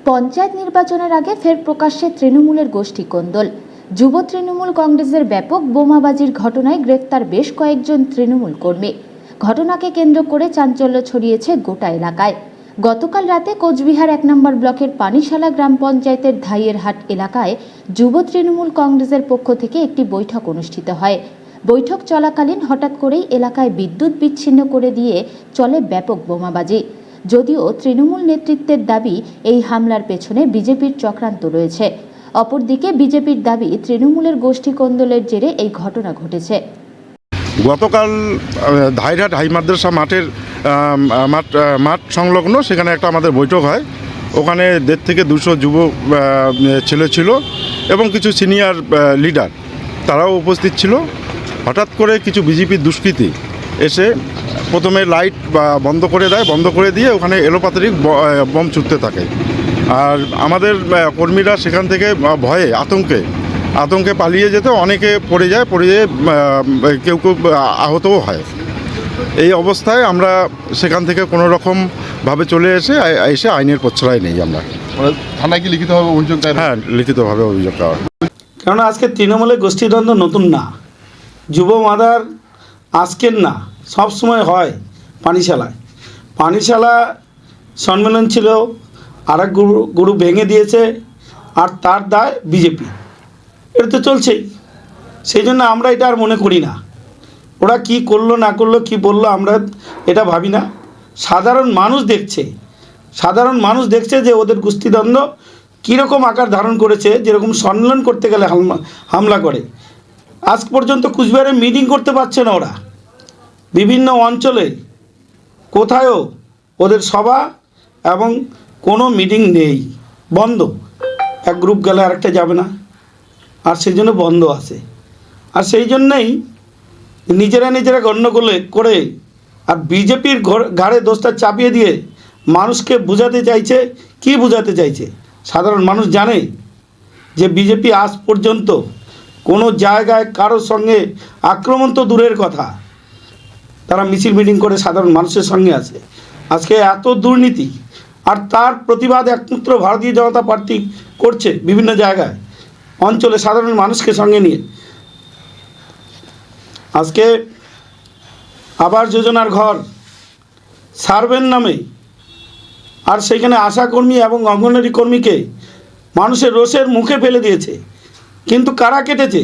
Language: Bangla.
পঞ্চায়েত নির্বাচনের আগে ফের প্রকাশ্যে তৃণমূলের গোষ্ঠী কোন্দল। যুব তৃণমূল কংগ্রেসের ব্যাপক বোমাবাজির ঘটনায় গ্রেফতার বেশ কয়েকজন তৃণমূল কর্মী। ঘটনাকে কেন্দ্র করে চাঞ্চল্য ছড়িয়েছে গোটা এলাকায়। গতকাল রাতে কোচবিহার 1 নম্বর ব্লকের পানিশালা গ্রাম পঞ্চায়েতের ধাইয়েরহাট এলাকায় যুব তৃণমূল কংগ্রেসের পক্ষ থেকে একটি বৈঠক অনুষ্ঠিত হয়। বৈঠক চলাকালীন হঠাৎ করেই এলাকায় বিদ্যুৎ বিচ্ছিন্ন করে দিয়ে চলে ব্যাপক বোমাবাজি। যদিও তৃণমূল নেতৃত্বের দাবি এই হামলার পেছনে বিজেপির চক্রান্ত রয়েছে। অপরদিকে বিজেপির দাবি তৃণমূলের গোষ্ঠী কোন্দলের জেরে এই ঘটনা ঘটেছে। গতকাল ধাইরহাট হাই মাদ্রাসা মাঠ সংলগ্ন সেখানে একটা আমাদের বৈঠক হয়। ওখানে 150 থেকে 200 যুব ছেলে ছিল এবং কিছু সিনিয়র লিডার তারাও উপস্থিত ছিল। হঠাৎ করে কিছু বিজেপির দুষ্কৃতী এসে প্রথমে লাইট বন্ধ করে দেয়, বন্ধ করে দিয়ে ওখানে এলোপাতাড়ি বম ছুটতে থাকে। আর আমাদের কর্মীরা সেখান থেকে ভয়ে আতঙ্কে পালিয়ে যেতে অনেকে পড়ে যায়, কেউ আহতও হয়। এই অবস্থায় আমরা সেখান থেকে কোনো রকমভাবে চলে এসে আইনের প্রশ্রয় নেই। আমরা থানায় কি লিখিতভাবে অভিযোগ দেয়? হ্যাঁ, লিখিতভাবে অভিযোগ দেওয়া। কারণ আজকে তৃণমূলের গোষ্ঠীদ্বন্দ্ব নতুন না, যুব মাদার আজকের না, সব সময় হয়। পানিশালা সম্মেলন ছিল, আর এক গ্রুপ ভেঙে দিয়েছে, আর তার দায় বিজেপি। এটা তো চলছেই। সেই জন্য আমরা এটা আর মনে করি না। ওরা কি করলো না করলো, কি বললো, আমরা এটা ভাবি না। সাধারণ মানুষ দেখছে যে ওদের গোষ্ঠীদ্বন্দ্ব কীরকম আকার ধারণ করেছে। যেরকম সম্মেলন করতে গেলে হামলা করে, আজ পর্যন্ত কুচবিহারে মিটিং করতে পারছে না ওরা। বিভিন্ন অঞ্চলে কোথায়ও ওদের সভা এবং কোনো মিটিং নেই, বন্ধ। এক গ্রুপ গেলে আরেকটা যাবে না, আর সেই জন্য বন্ধ আছে। আর সেই জন্যেই নিজেরা গণ্ডগোল করে আর বিজেপির ঘাড়ে দোষটা চাপিয়ে দিয়ে মানুষকে বোঝাতে চাইছে। সাধারণ মানুষ জানে যে বিজেপি আজ পর্যন্ত কোনো জায়গায় কারোর সঙ্গে আক্রমণ তো দূরের কথা, তারা মিছিল মিটিং করে সাধারণ মানুষের সঙ্গে আছে। আজকে এত দুর্নীতি, আর তার প্রতিবাদ একমাত্র ভারতীয় জনতা পার্টি করছে বিভিন্ন জায়গায় অঞ্চলে সাধারণ মানুষকে সঙ্গে নিয়ে। আজকে আবাস যোজনার ঘর সার্ভের নামে, আর সেখানে আশাকর্মী এবং অঙ্গনওয়াড়ি কর্মীকে মানুষের রোষের মুখে ফেলে দিয়েছে। কিন্তু কারা কেটেছে?